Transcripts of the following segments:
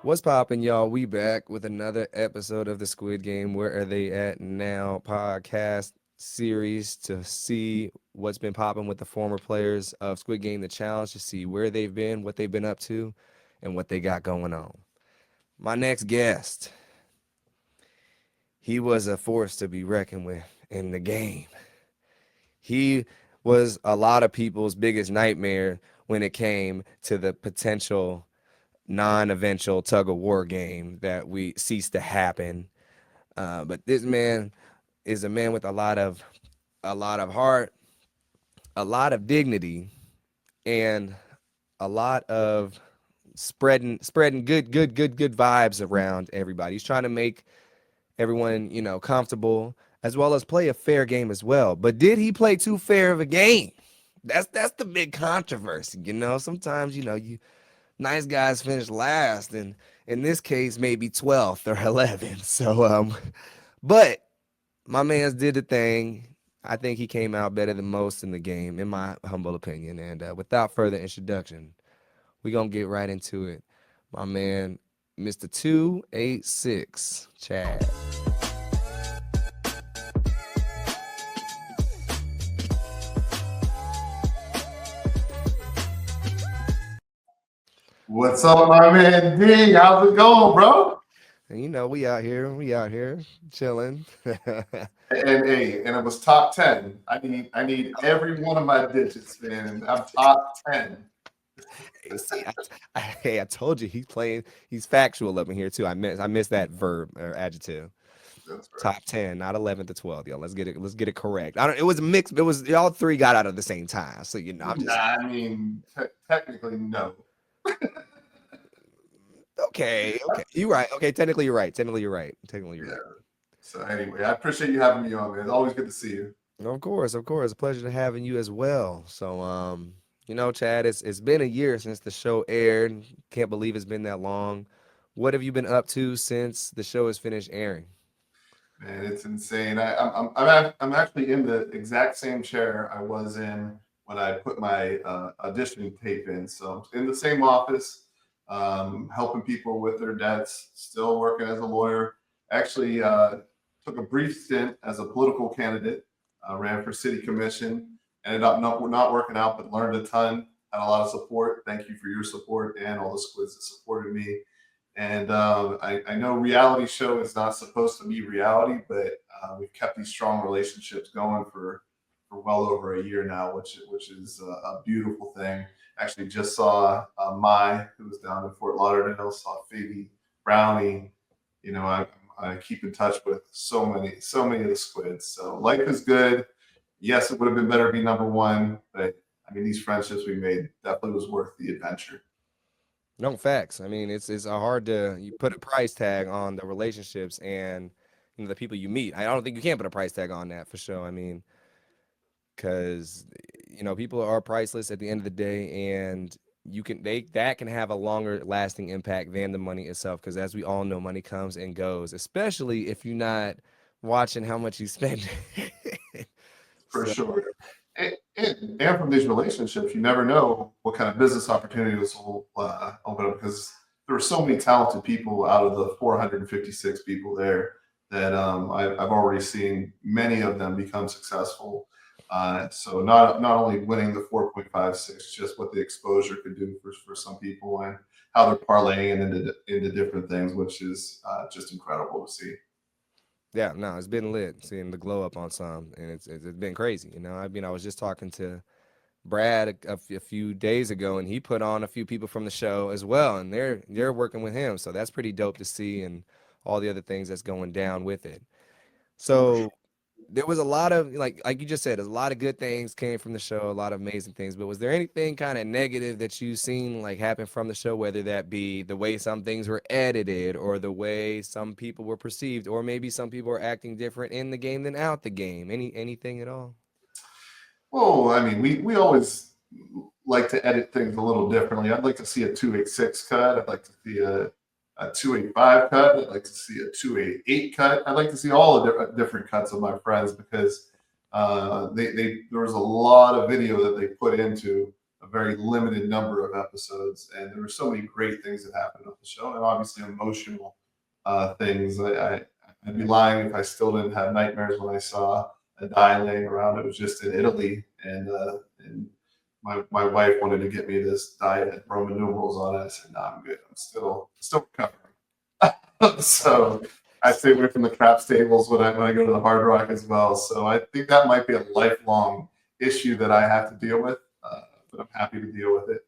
What's poppin', y'all? We back with another episode of the Squid Game. Where are they at now? Podcast series to see what's been popping with the former players of Squid Game, the challenge, to see where they've been, what they've been up to, and what they got going on. My next guest, he was a force to be reckoned with in the game. He was a lot of people's biggest nightmare when it came to the potential non-eventual tug of war game that we ceased to happen. But this man is a man with a lot of heart, a lot of dignity, and a lot of spreading good vibes around everybody. He's trying to make everyone, comfortable, as well as play a fair game as well. But did he play too fair of a game? That's the big controversy. Sometimes, you nice guys finish last, and in this case, maybe 12th or 11th. But my man's did the thing. I think he came out better than most in the game, in my humble opinion. And without further introduction, we're going to get right into it. My man, Mr. 286, Chad. What's up, my man D? How's it going, bro? And we out here chilling. And it was top 10. I need every one of my digits, man. I'm top 10. Hey, see, hey, I told you he's factual up in here too. I missed that verb or adjective. That's right. Top 10, not 11 to 12, yo. Let's get it correct. I don't It was a mix. It was y'all three got out at the same time. So I'm Nah, just technically, no. okay. You right. Okay, technically you're right. Technically you're Yeah. right. So anyway, I appreciate you having me on, man. It's always good to see you. Of course. A pleasure to having you as well. So Chad, it's been a year since the show aired. Can't believe it's been that long. What have you been up to since the show has finished airing? Man, it's insane. I'm actually in the exact same chair I was in when I put my audition tape in. So I'm in the same office, helping people with their debts. Still working as a lawyer. Actually, took a brief stint as a political candidate. Ran for city commission. Ended up not working out, but learned a ton. Had a lot of support. Thank you for your support and all the squids that supported me. And I know reality show is not supposed to be reality, but we've kept these strong relationships going for well over a year now, which is a beautiful thing. Actually, just saw Mai, who was down in Fort Lauderdale, saw Phoebe, Brownie. I keep in touch with so many of the squids. So life is good. Yes, it would have been better to be number one, but I mean, these friendships we made definitely was worth the adventure. No facts. I mean, it's hard to you put a price tag on the relationships and the people you meet. I don't think you can put a price tag on that for sure. I mean, because people are priceless at the end of the day, and that can have a longer lasting impact than the money itself. Because as we all know, money comes and goes, especially if you're not watching how much you spend. For So sure. And from these relationships, you never know what kind of business opportunities will open up because there were so many talented people out of the 456 people there that I've already seen many of them become successful. So not only winning the 4.56, just what the exposure could do for some people and how they're parlaying into different things, which is just incredible to see. yeah, no, it's been lit seeing the glow up on some, and it's been crazy. I mean, I was just talking to Brad a few days ago, and he put on a few people from the show as well, and they're working with him, so that's pretty dope to see, and all the other things that's going down with it. For So there was a lot of like you just said, a lot of good things came from the show, a lot of amazing things. But was there anything kind of negative that you seen like happen from the show, whether that be the way some things were edited, or the way some people were perceived, or maybe some people are acting different in the game than out the game? Anything at all? Well, I mean, we always like to edit things a little differently. I'd like to see a 286 cut. I'd like to see a 285 cut. I'd like to see a 288 cut. I'd like to see all the different cuts of my friends because there was a lot of video that they put into a very limited number of episodes, and there were so many great things that happened on the show, and obviously emotional things. I'd be lying if I still didn't have nightmares when I saw a die laying around. It was just in Italy, and my wife wanted to get me this die that had Roman numerals on it. I said, "No, I'm good. I'm still recovering." So I stay away from the crap stables when I go to the Hard Rock as well. So I think that might be a lifelong issue that I have to deal with, but I'm happy to deal with it.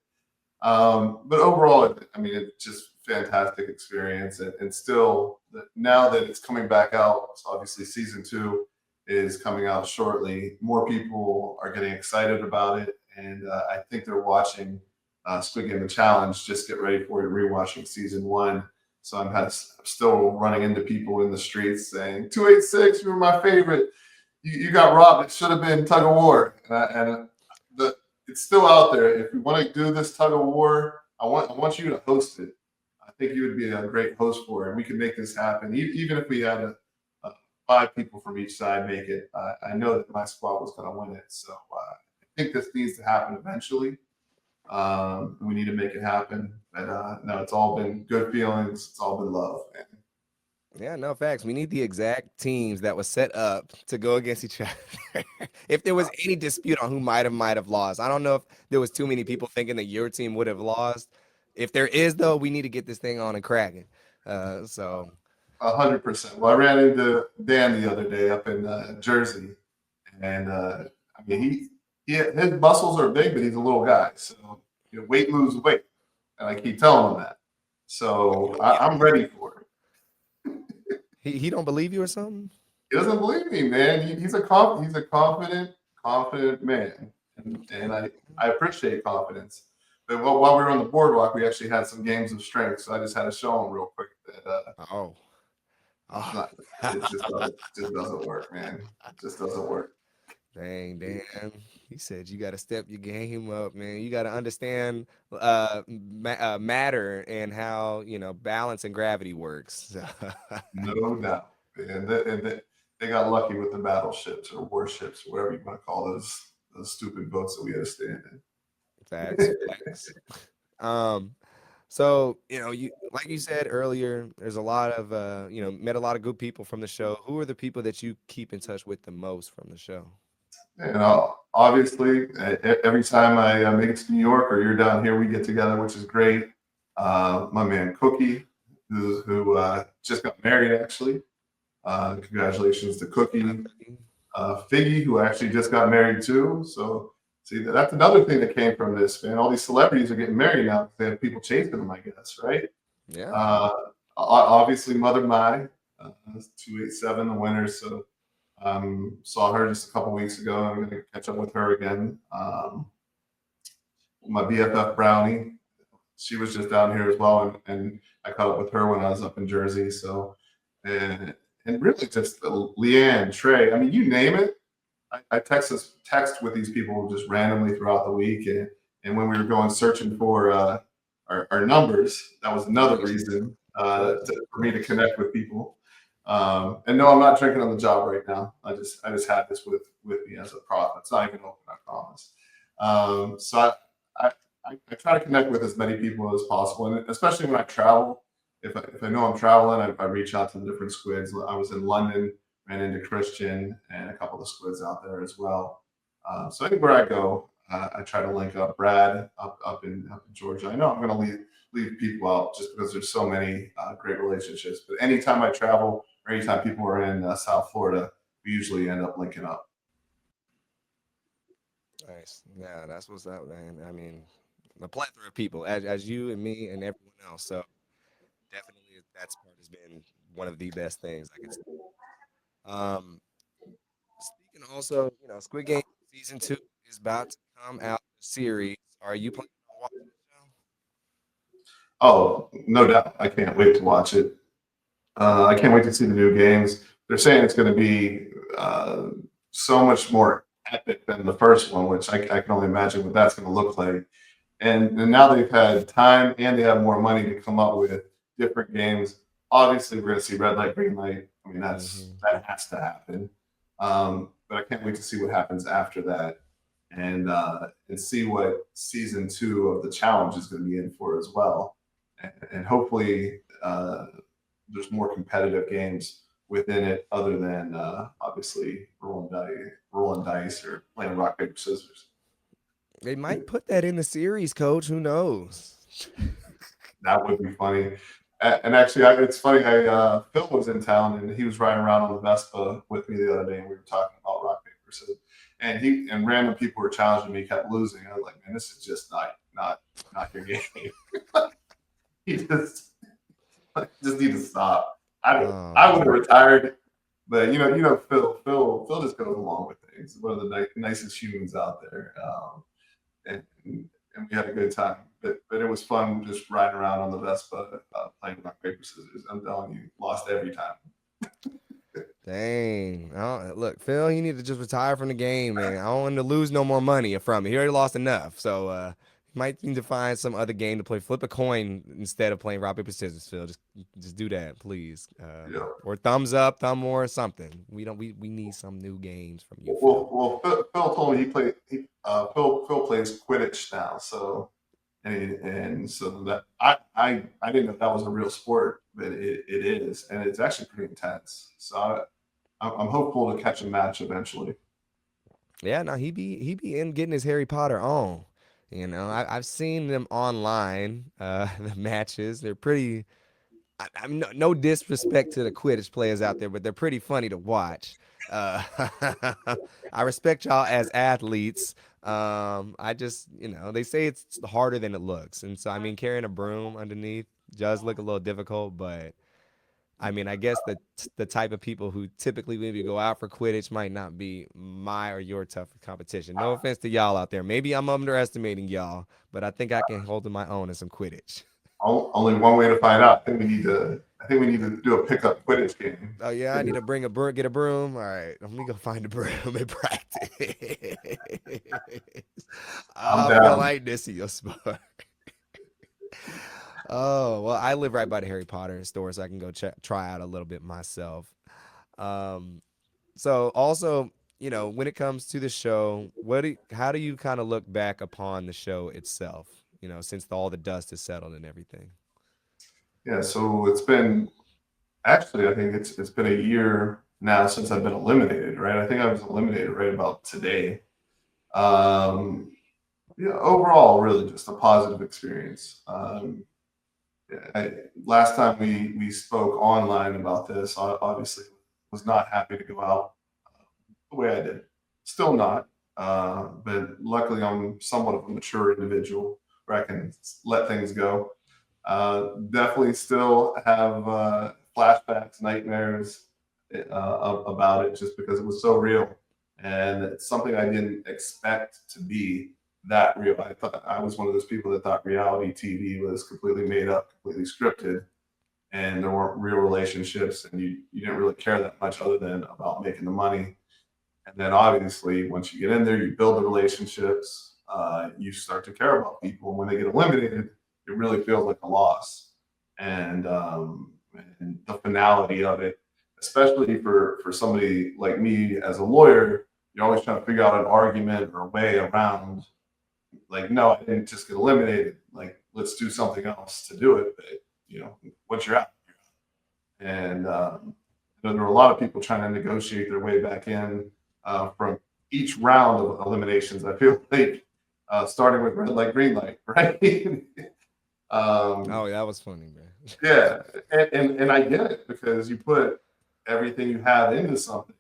But overall, I mean, it's just fantastic experience, and still now that it's coming back out, so obviously season two is coming out shortly. More people are getting excited about it, and I think they're watching Squid Game the Challenge. Just get ready for it, rewatching season one. So still running into people in the streets saying, "286, you were my favorite. You got robbed. It should have been tug of war." And the it's still out there. If you want to do this tug of war, I want you to host it. I think you would be a great host for it, and we can make this happen. Even if we had a five people from each side make it, I know that my squad was going to win it. So I think this needs to happen eventually. We need to make it happen. But no, it's all been good feelings. It's all been love. Yeah, no facts. We need the exact teams that was set up to go against each other. If there was any dispute on who might have lost, I don't know if there was too many people thinking that your team would have lost. If there is, though, we need to get this thing on and cracking. So 100%. Well, I ran into Dan the other day up in Jersey, and I mean his muscles are big, but he's a little guy, so weight moves weight, and I keep telling him that. So I'm ready for it. he don't believe you or something. He doesn't believe me, man. He's a confident man, and I appreciate confidence. But while we were on the boardwalk, we actually had some games of strength, so I just had to show him real quick that Oh, it's oh. not. It just doesn't work, man. It just doesn't work. Dang, Dan. He said you got to step your game up, man. You got to understand matter and how, balance and gravity works. No doubt. They got lucky with the battleships or warships, whatever you want to call those stupid boats that we had to stand Facts, in. facts. Um, so, you like you said earlier, there's a lot of met a lot of good people from the show. Who are the people that you keep in touch with the most from the show? Obviously, every time I make it to New York or you're down here, we get together, which is great. My man Cookie, who just got married, actually. Congratulations to Cookie. Figgy, who actually just got married too. So, see, that's another thing that came from this, man. All these celebrities are getting married now because they have people chasing them, I guess, right? Yeah. Uh, Obviously, Mother Mai, 287, the winner. So, saw her just a couple weeks ago. I'm going to catch up with her again. My BFF Brownie, she was just down here as well, and I caught up with her when I was up in Jersey. So, and and really just Leanne, Trey. I mean, you name it. I text with these people just randomly throughout the week, and when we were going searching for our numbers, that was another reason for me to connect with people. And no, I'm not drinking on the job right now. I just had this with me as a prop. It's not even open, I promise. So I, I try to connect with as many people as possible, and especially when I travel. If I know I'm traveling, I reach out to the different squids. I was in London, ran into Christian and a couple of squids out there as well. So anywhere I go, I try to link up. Brad up in Georgia. I know I'm going to leave people out just because there's so many great relationships. But anytime I travel or anytime people are in South Florida, we usually end up linking up. Nice. Yeah, that's what's up, man. I mean, a plethora of people, as you and me and everyone else. So definitely that part has been one of the best things I could say. Um, Speaking also, Squid Game season 2 is about to come out the series. Are you planning on watching the show? Oh, no doubt. I can't wait to watch it. I can't wait to see the new games. They're saying it's going to be so much more epic than the first one, which I can only imagine what that's going to look like. And now they've had time and they have more money to come up with different games. Obviously, we're going to see red light, green light. I mean, Hmm. that has to happen. But I can't wait to see what happens after that. and see what season two of the challenge is going to be in for as well, and hopefully there's more competitive games within it other than obviously rolling dice or playing rock paper scissors. They might put that in the series, coach. Who knows? That would be funny. And actually, it's funny. Phil was in town and he was riding around on the Vespa with me the other day, and we were talking about rock paper scissors. And random people were challenging me, kept losing. I was like, man, this is just not your game. You just need to stop. Oh I would have man. retired, but Phil just goes along with things. One of the nicest humans out there, and and we had a good time. But it was fun just riding around on the Vespa, playing rock paper scissors. I'm telling you, lost every time. Dang. Look, Phil, he need to just retire from the game, man. I don't want him to lose no more money from it. He already lost enough. So he might need to find some other game to play. Flip a coin instead of playing rock, paper, scissors, Phil. Just do that, please. Yeah. Or thumbs up, thumb more, or something. We need some new games from you, Phil. Phil told me Phil plays Quidditch now, so and so that I didn't know that was a real sport, but it is, and it's actually pretty intense. So I'm hopeful to catch a match eventually. Yeah, no, he be in getting his Harry Potter on. I've seen them online, the matches. They're pretty. I'm no disrespect to the Quidditch players out there, but they're pretty funny to watch. Uh, I respect y'all as athletes. I just, they say it's harder than it looks, and so I mean, carrying a broom underneath does look a little difficult, but I mean, I guess the type of people who typically maybe go out for Quidditch might not be my or your tough competition. No offense to y'all out there. Maybe I'm underestimating y'all, but I think I can hold my own in some Quidditch. Only one way to find out. I think we need to do a pickup Quidditch game. Oh yeah, I need to bring a broom, get a broom. All right, let me go find a broom and practice. I'm I feel down. like this is your sport. Oh well, I live right by the Harry Potter store, so I can go try out a little bit myself. Um, so also, when it comes to the show, how do you kind of look back upon the show itself? Since all the dust is settled and everything. Yeah, so it's been actually I think it's been a year now since I've been eliminated. Right, I think I was eliminated right about today. Um, yeah, overall, really just a positive experience. Yeah, last time we spoke online about this, I obviously was not happy to go out the way I did. Still not, but luckily I'm somewhat of a mature individual where I can let things go. Definitely still have flashbacks, nightmares about it just because it was so real. And it's something I didn't expect to be that real. I thought I was one of those people that thought reality TV was completely made up, completely scripted, and there weren't real relationships, and you didn't really care that much other than about making the money. And then obviously, once you get in there, you build the relationships. You start to care about people. And when they get eliminated, it really feels like a loss. And, and the finality of it, especially for somebody like me as a lawyer, you're always trying to figure out an argument or a way around. Like, no, I didn't just get eliminated. Like, let's do something else to do it. But once you're out, and there were a lot of people trying to negotiate their way back in from each round of eliminations. I feel like starting with red light, green light, right? um, Oh, that was funny, man. yeah, and I get it because you put everything you have into something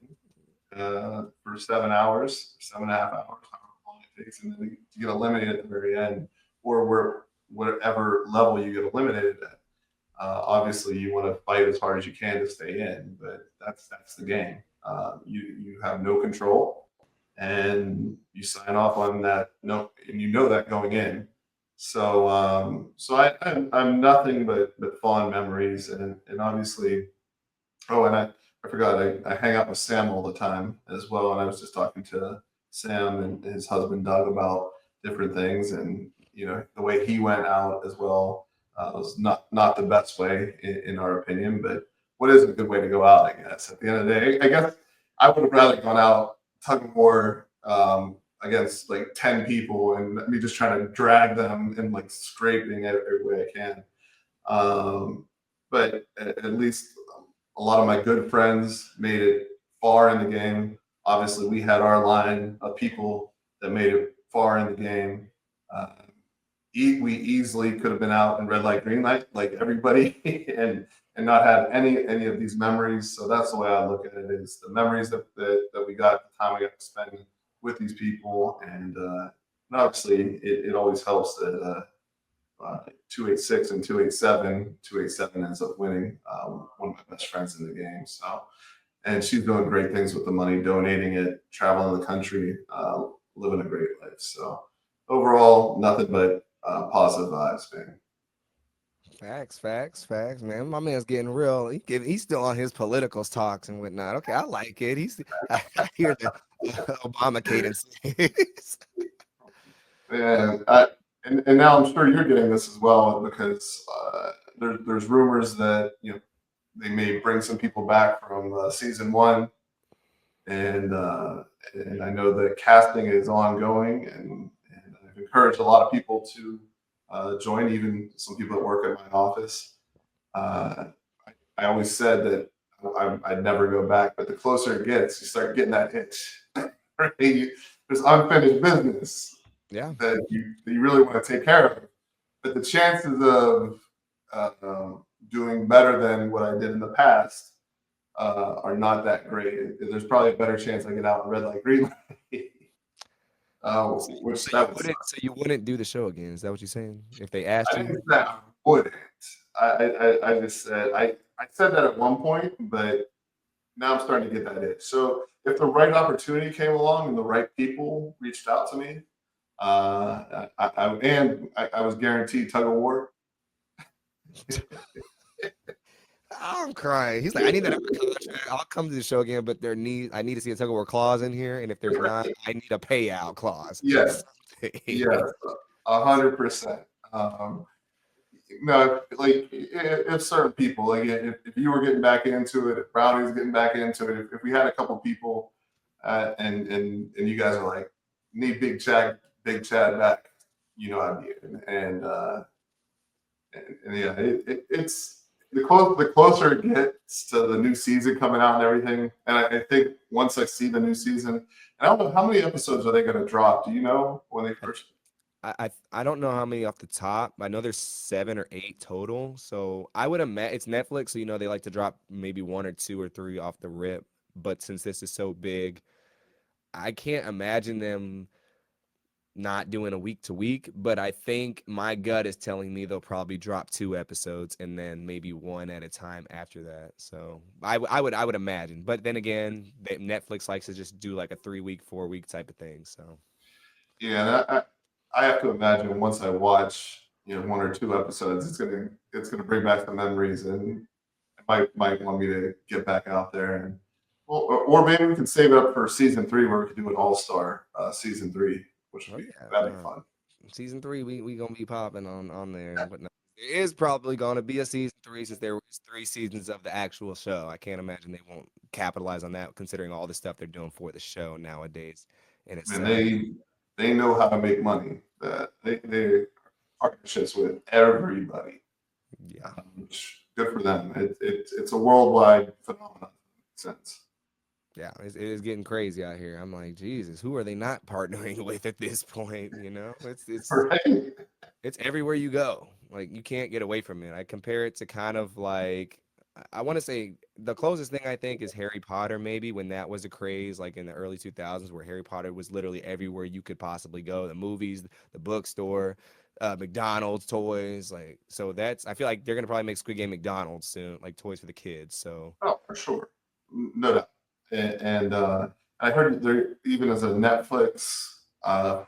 for 7 hours, 7.5 hours, however long it takes, and then you get eliminated at the very end, or whatever level you get eliminated at. Obviously, you want to fight as hard as you can to stay in, but that's the game. You have no control, and you sign off on that. No, and you know that going in. So I'm nothing but fond memories, and obviously, oh, and I forgot I hang out with Sam all the time as well, and I was just talking to Sam and his husband Doug about different things, and the way he went out as well was not the best way in our opinion, but what is a good way to go out? I guess at the end of the day, I guess I would have rather gone out tug of war, against like 10 people and me just trying to drag them and like scraping every way I can. Um, but at least a lot of my good friends made it far in the game. Obviously, we had our line of people that made it far in the game. Uh, we easily could have been out in red light, green light, like everybody, and not have any of these memories. So that's the way I look at it: is the memories that we got, the time we got to spend with these people, and obviously it always helps that 286 and 287. 287 ends up winning, one of my best friends in the game. So, and she's doing great things with the money, donating it, traveling the country, living a great life. So, overall, nothing but positive vibes, man. Facts, facts, facts, man. My man's getting real. He's still on his political talks and whatnot. Okay, I like it. I hear the Obama cadence. Uh, And and now I'm sure you're getting this as well because there's rumors that they may bring some people back from season one, and uh, and I know the casting is ongoing, and I've encouraged a lot of people to join, even some people that work at my office. Uh, I always said that I'd never go back, but the closer it gets, you start getting that itch. Right? There's unfinished business yeah, that you really want to take care of, but the chances of doing better than what I did in the past are not that great. There's probably a better chance I get out in red light, green light, which so that would suck. you wouldn't do the show again. Is that what you're saying? If they asked I you? didn't say I wouldn't. I just said I said that at one point, but now I'm starting to get that itch. So if the right opportunity came along and the right people reached out to me, I was guaranteed tug of war. I'm crying. He's like, I need that under contract. I'll come to the show again, but I need to see a tug of war clause in here, and if there's not, I need a payout clause. Yes, Something. yes, 100%. Um, no, like if certain people, like if you were getting back into it, if Brownie's getting back into it, if we had a couple people, and you guys are like need Big Chad back, I'd be in. And yeah, it's the closer it gets to the new season coming out and everything. And I think once I see the new season, and I don't know how many episodes are they going to drop. Do you know when they first? I don't know how many off the top. I know there's 7 or 8 total. So I would imagine it's Netflix, so they like to drop maybe 1 or 2 or 3 off the rip. But since this is so big, I can't imagine them not doing a week to week. But I think my gut is telling me they'll probably drop 2 episodes and then maybe one at a time after that. So I would imagine. But then again, Netflix likes to just do like a 3 week, 4 week type of thing. So Yeah, and I have to imagine once I watch 1 or 2 episodes, it's gonna bring back the memories, and it might want me to get back out there and well, or maybe we can save it up for season three where we could do an all star season three, which would oh be yeah, that'd be no. fun. Season 3, we gonna be popping on there, but no, there is probably gonna be a season 3 since there was 3 seasons of the actual show. I can't imagine they won't capitalize on that, considering all the stuff they're doing for the show nowadays in Man, itself. they know how to make money. They partnerships with everybody. Yeah, Good for them. It's a worldwide phenomenon. Makes sense. yeah, it is getting crazy out here. I'm like, Jesus, who are they not partnering with at this point? Right? It's everywhere you go. Like you can't get away from it. I compare it to kind of like I want to say the closest thing I think is Harry Potter maybe when that was a craze like in the early 2000s where Harry Potter was literally everywhere you could possibly go, the movies, the bookstore, McDonald's toys like so that's I feel like they're going to probably make Squid Game McDonald's soon, like toys for the kids. So Oh, for sure. No doubt. And I heard there even as a Netflix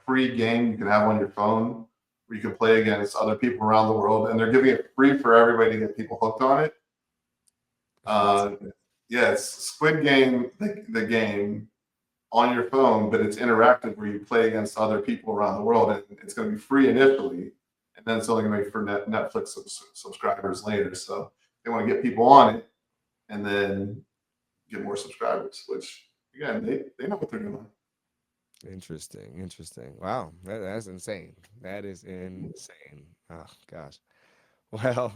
free game you can have on your phone where you can play against other people around the world, and they're giving it free for everybody to get people hooked on it. that's Uh, yeah, it's Squid Game, the game on your phone, but it's interactive where you play against other people around the world, and it's going to be free initially, and then it's only going to be for Netflix subscribers later. So they want to get people on it, and then get more subscribers, which again, they know what they're doing. Interesting. Interesting. Wow, that's insane. That is insane. Oh gosh. Well,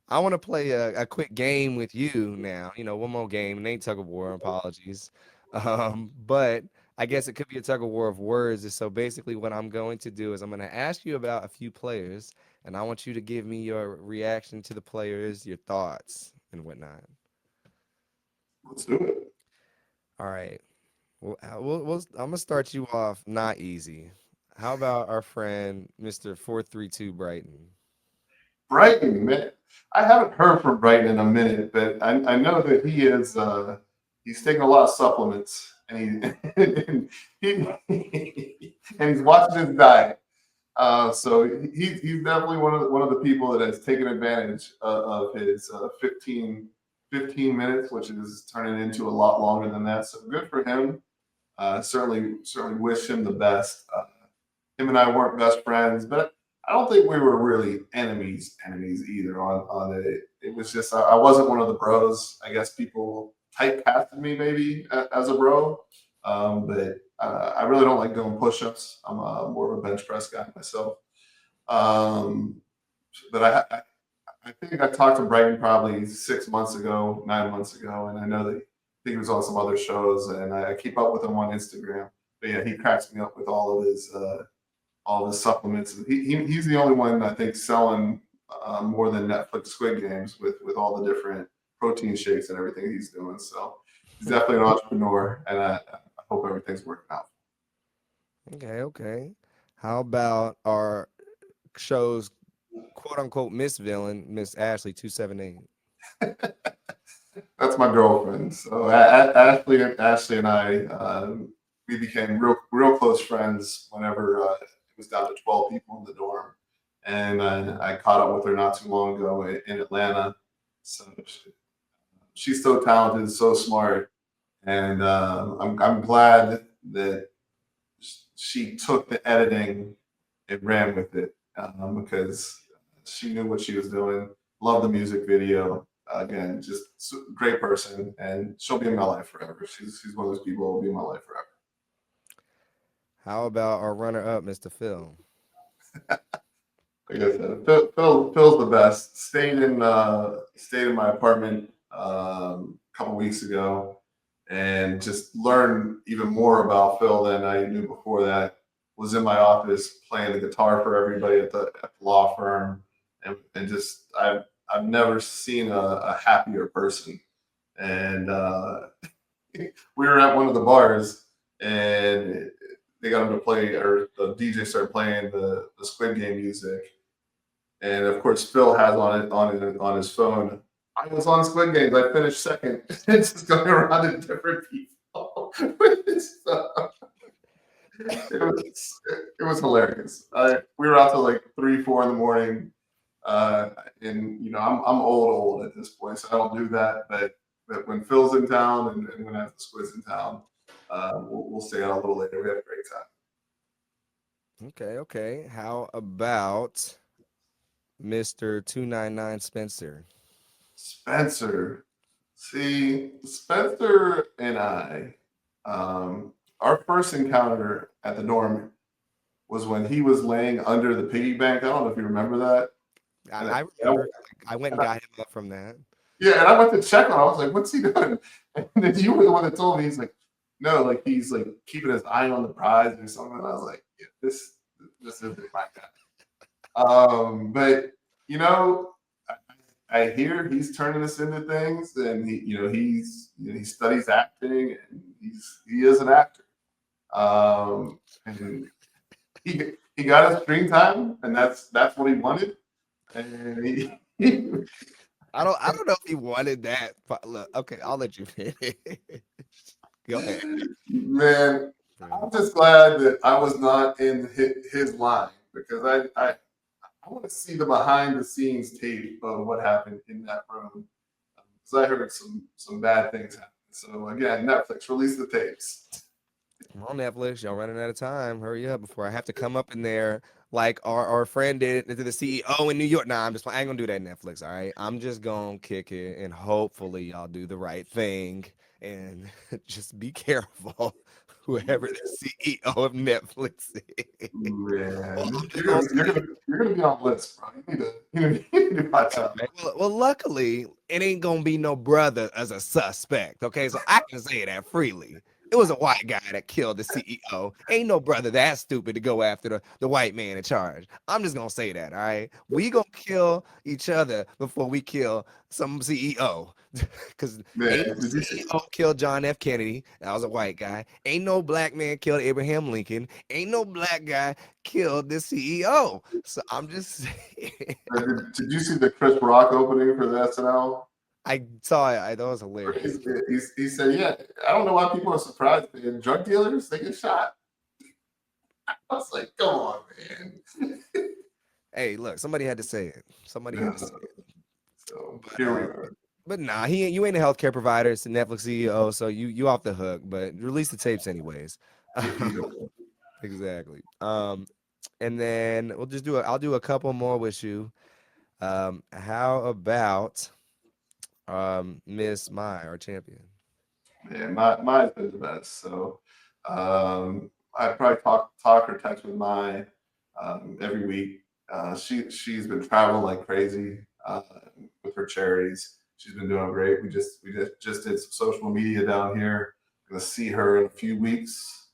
I want to play a quick game with you now. One more game. It ain't tug of war. Apologies. But I guess it could be a tug of war of words. So basically, what I'm going to do is I'm going to ask you about a few players, and I want you to give me your reaction to the players, your thoughts, and whatnot. Let's do it. All right. Well, I'm gonna start you off not easy. How about our friend Mr. 432 Brighton? Brighton, man. I haven't heard from Brighton in a minute, but I know that he's taking a lot of supplements and and and he's watching his diet. So he's definitely one of the people that has taken advantage of his 15 minutes, which is turning into a lot longer than that. So good for him. Certainly wish him the best. Him and I weren't best friends, but I don't think we were really enemies either. On it, it was just I wasn't one of the bros. I guess people typecasted me maybe as a bro, but I really don't like doing push-ups. I'm more of a bench press guy myself. Um, but I think I talked to Brighton probably 6 months ago, 9 months ago, and I know that I think he was on some other shows, and I keep up with him on Instagram. But yeah, he cracks me up with all of his supplements. He's the only one I think selling more than Netflix Squid Games with all the different protein shakes and everything he's doing. So he's definitely an entrepreneur, and I hope everything's working out. Okay, okay. How about our show's quote unquote Miss Villain, Miss Ashley 278? That's my girlfriend. So Ashley and I, we became real close friends whenever it was down to 12 people in the dorm, and I caught up with her not too long ago in Atlanta. So she's so talented, so smart, and I'm glad that she took the editing and ran with it because she knew what she was doing. Loved the music video. Again, just great person, and she'll be in my life forever. She's one of those people who will be in my life forever. How about our runner up, Mr. Phil? Like I said, Phil's the best. Stayed in my apartment a couple weeks ago, and just learned even more about Phil than I knew before that. Was in my office playing the guitar for everybody at the law firm, and just I've never seen a happier person. And we were at one of the bars, and they got him to play, or the DJ started playing the Squid Game music, and of course Phil has on his phone. I was on Squid Games. I finished second. It's just going around to different people with this stuff. It was hilarious. We were out till like 3, 4 in the morning, uh, and I'm old at this point, so I don't do that. But when Phil's in town and when I have the Squid's in town, we'll stay out a little later. We have a great time. Okay, okay. How about Mr. 299 Spencer? Spencer, see, Spencer and I, our first encounter at the dorm was when he was laying under the piggy bank. I don't know if you remember that. I, And I remember. I went and got him up from that. yeah, and I went to check on him. I was like, "What's he doing?" And then you were the one that told me. He's like, "No, like he's like keeping his eye on the prize or something." And I was like, "Yeah, this isn't my guy." But you know, I hear he's turning us into things, and he studies acting, and he is an actor. And he got his screen time, and that's what he wanted. And I don't know if he wanted that. But look, okay, I'll let you finish. Go ahead. man, Bro. I'm just glad that I was not in his line because I want to see the behind the scenes tape of what happened in that room because I heard some bad things happen. So again, Netflix release the tapes. Come on, Netflix, y'all running out of time. Hurry up before I have to come up in there like our friend did to the CEO in New York. Nah, I ain't gonna do that, Netflix. All right, I'm just gonna kick it, and hopefully y'all do the right thing and just be careful, whoever the CEO of Netflix is. All Man, I'm just gonna say. you're gonna be on list, bro. You need to watch All out. right. Well, luckily, it ain't gonna be no brother as a suspect. Okay, so I can say that freely. It was a white guy that killed the CEO. Ain't no brother that stupid to go after the white man in charge. I'm just gonna say that. All right, we gonna kill each other before we kill some CEO. Cause Man, ain't no did you see? CEO killed John F. Kennedy. That was a white guy. Ain't no black man killed Abraham Lincoln. Ain't no black guy killed the CEO. So I'm just saying. Did you see the Chris Rock opening for the SNL? I saw it. I thought it was hilarious. He said, "Yeah, I don't know why people are surprised. Man. Drug dealers they get shot." I was like, "Come on, man." Hey, look, somebody had to say it. Somebody had to say it. So But here we are. nah, you ain't a healthcare provider. It's a Netflix CEO, so you off the hook. But release the tapes anyways. You know, Exactly. And then I'll do a couple more with you. How about Miss Mai, our champion? man, mine's been the best. So I probably talk or text with my every week. She's been traveling like crazy with her charities. She's been doing great. We just did some social media down here. Gonna see her in a few weeks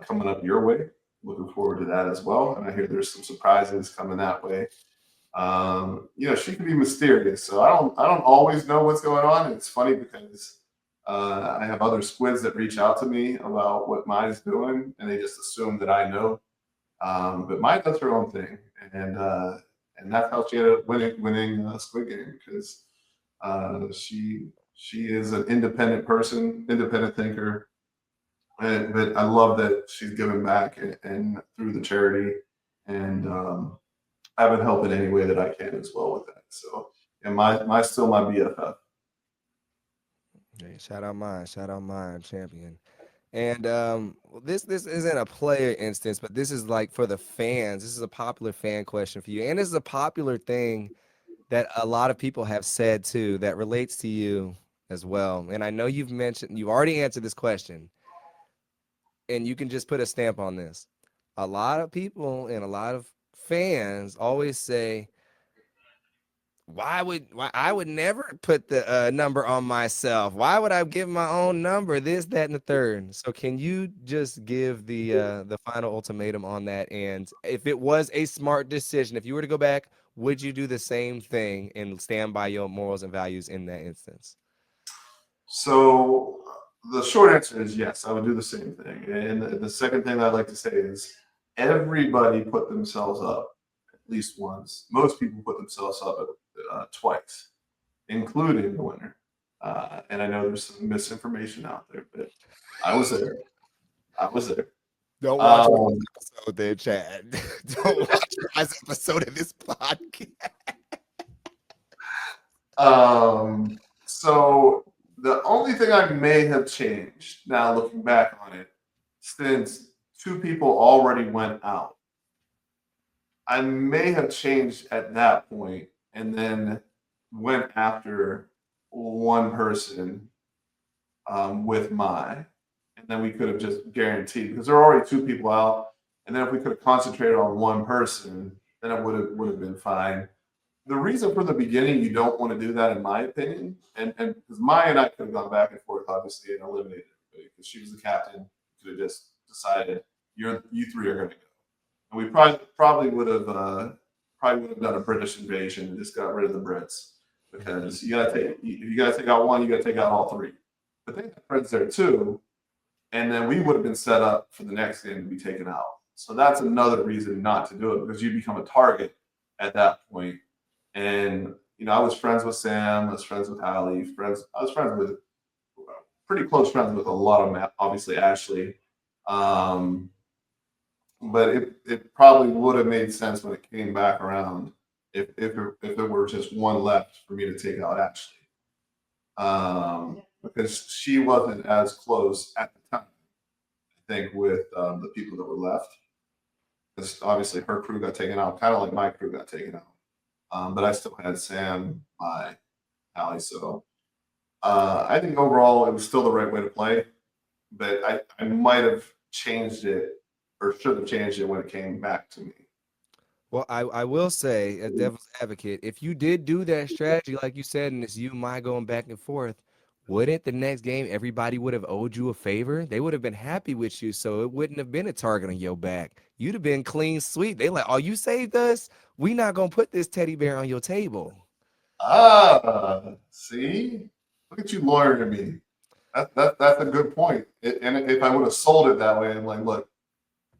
coming up your way. Looking forward to that as well. And I hear there's some surprises coming that way. She can be mysterious, so I don't always know what's going on. It's funny because I have other squids that reach out to me about what mine's doing, and they just assume that I know. But mine does her own thing, and that's how she ended up winning Squid Game because she is an independent person, independent thinker, but I love that she's giving back and through the charity, and I've been helping any way that I can as well with that. So, and my still my BFF. Hey, shout out mine, champion. And this isn't a player instance, but this is like for the fans. This is a popular fan question for you, and this is a popular thing that a lot of people have said too that relates to you as well. And I know you've already answered this question, and you can just put a stamp on this. A lot of people and a lot of fans always say, why I would never put the number on myself? Why would I give my own number? This, that, and the third. So can you just give the final ultimatum on that? And if it was a smart decision, if you were to go back, would you do the same thing and stand by your morals and values in that instance? So the short answer is yes, I would do the same thing. And the second thing I'd like to say is everybody put themselves up at least once. Most people put themselves up twice, including the winner. And I know there's some misinformation out there, but I was there. I was there. Don't watch my Um, episode there, Chad. Don't watch my episode of this podcast. so the only thing I may have changed now looking back on it, since two people already went out, I may have changed at that point and then went after one person with my, and then we could have just guaranteed because there are already two people out, and then if we could have concentrated on one person, then it would have been fine. The reason from the beginning you don't want to do that, in my opinion, and because Maya and I could have gone back and forth, obviously, and eliminated everybody because she was the captain, could have just decided you three are going to go, and we probably would have done a British invasion and just got rid of the Brits because you gotta take out one, you gotta take out all three. But they had friends there too, and then we would have been set up for the next game to be taken out. So that's another reason not to do it because you become a target at that point. And I was friends with Sam, I was friends with Hallie, I was friends with pretty close friends with a lot of them, obviously Ashley. Um, but it probably would have made sense when it came back around if it were just one left for me to take out Ashley. Because she wasn't as close at the time think, with the people that were left. Because obviously her crew got taken out, kind of like my crew got taken out. But I still had Sam, my Allie. So I think overall it was still the right way to play, but I might have changed it or should have changed it when it came back to me. Well, I will say, as devil's advocate, if you did do that strategy, like you said, and it's you and my going back and forth, wouldn't the next game everybody would have owed you a favor? They would have been happy with you, so it wouldn't have been a target on your back. You'd have been clean sweep. They like, oh, you saved us. We not gonna put this teddy bear on your table. See, look at you lawyering me. That's a good point. And if I would have sold it that way, I'm like, look,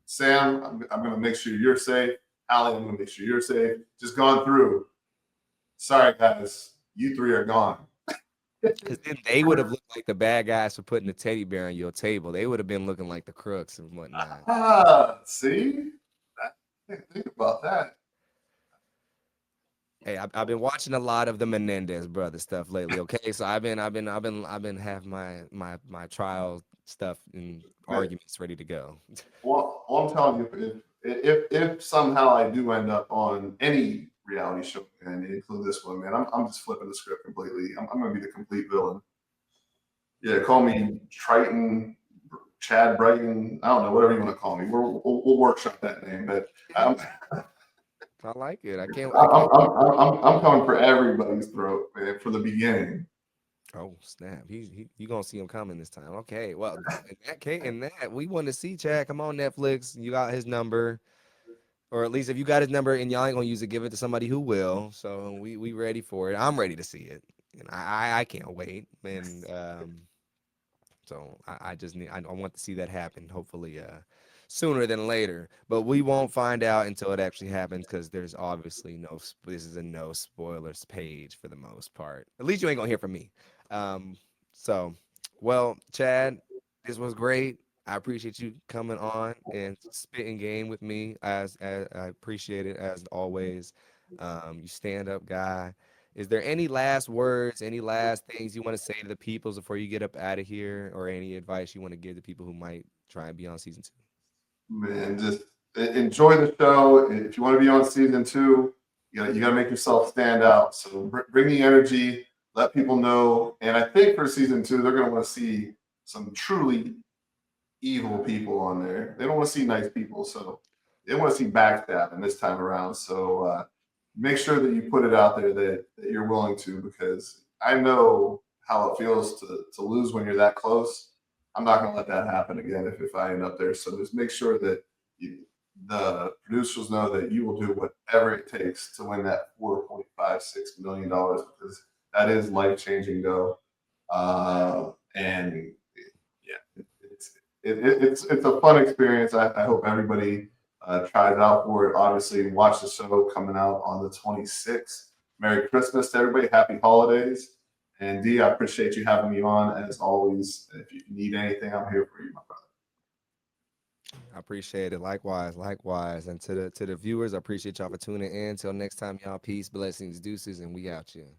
Sam, I'm going to make sure you're safe. Allie, I'm going to make sure you're safe. Just gone through. Sorry, guys, you three are gone. Because then they would have looked like the bad guys for putting the teddy bear on your table. They would have been looking like the crooks and whatnot. See, think about that. Hey, I've been watching a lot of the Menendez brother stuff lately. Okay, so I've been have my trial stuff and Man, arguments ready to go. well, I'm telling you, if somehow I do end up on any reality show and include this one, man, I'm just flipping the script completely. I'm going to be the complete villain. Yeah, call me Triton, Chad Brighton. I don't know, whatever you want to call me. We'll workshop that name, but Yeah, I like it. I can't. I I'm, can't wait. I'm coming for everybody's throat, man, from the beginning. Oh snap! You gonna see him coming this time? Okay. Well, in that case, in that we want to see Chad. Come on, Netflix. You got his number, or at least if you got his number and y'all ain't gonna use it, give it to somebody who will. So we ready for it. I'm ready to see it, and I can't wait. And so I just need I want to see that happen. Hopefully, sooner than later. But we won't find out until it actually happens because there's obviously this is a no spoilers page for the most part. At least you ain't gonna hear from me. Um, so, well, Chad, this was great. I appreciate you coming on and spitting game with me as I appreciate it as always. You stand up guy. Is there any last words, any last things you want to say to the peoples before you get up out of here, or any advice you want to give to people who might try and be on season two? Man, just enjoy the show. If you want to be on season two, you got to make yourself stand out. So bring the energy, let people know. And I think for season two, they're going to want to see some truly evil people on there. They don't want to see nice people, so they want to see backstabbing this time around. So make sure that you put it out there that you're willing to, because I know how it feels to lose when you're that close. I'm not going to let that happen again if I end up there. So just make sure that the producers know that you will do whatever it takes to win that $4.56 million, because that is life changing dough. And yeah, it's a fun experience. I hope everybody tries out for it. Obviously, watch the show coming out on the 26th. Merry Christmas to everybody. Happy holidays. And D, I appreciate you having me on as always. If you need anything, I'm here for you, my brother. I appreciate it. Likewise, likewise. And to the viewers, I appreciate y'all for tuning in. Till next time, y'all. Peace, blessings, deuces, and we out here.